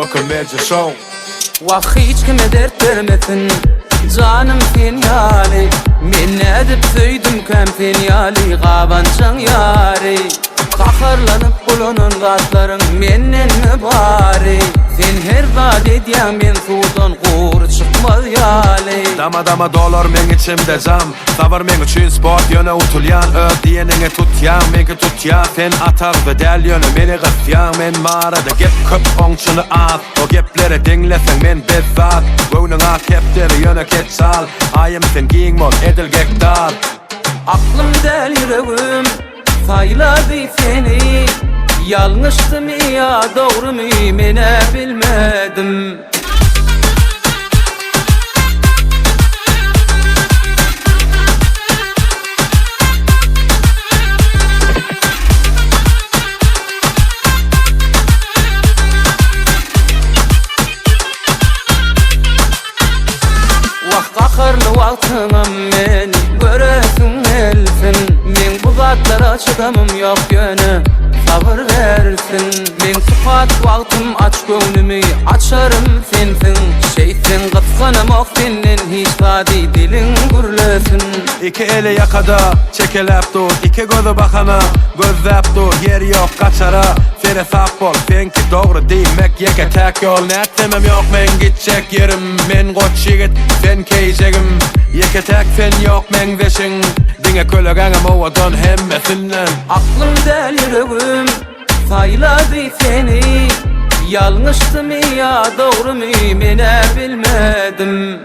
Bakın Medya Show. Vah hiç kime dert vermesin canım fenyali. Men edip söydüm kem fenyali qabancan yari. Qaharlanıp kulunun qatların menden mi bari? Sen her vaat edyan men sudan qur çıkmaz yali. Dama dolar men içimde cam. Savar men üçün sport yöne utulyan. Diyenine tutyan, menki tutyan. Sen atar ve del yöne meni qıtyan. Men marada gep köp onçunu at. O geplere dinlesen men bezzat. Gönün ak kepleri yöne keçal. Ayım sen giyin mol edilgek dar. Aklım del yüreğim sayladı seni. Yanlıştı mı ya doğru mu mene bilmedim. Vah qaharlı vaktınım men göresin elsin. Men bu zatlara çıdamım yok yönü sabır versin. Men sıfat vaktim aç gönlümü açarım sensin. Şeysin kıpsanım ok senin hiç vadi dilin gürlesin. İki eli yakada çekelep dur. İki gözü bakana gözlep dur. Yer yok kaçara seni sap ol. Senki doğru değilmek yeke tek yol. Ne etmem yok men gidecek yerim. Men koç yigit sen keycegim. Yeke tek sen yok men veşin. Dine kölögenim ovadan hemmesinden. Aklım del yüreğim sayladı seni. Yanlıştı mı ya doğru mu mene bilmedim.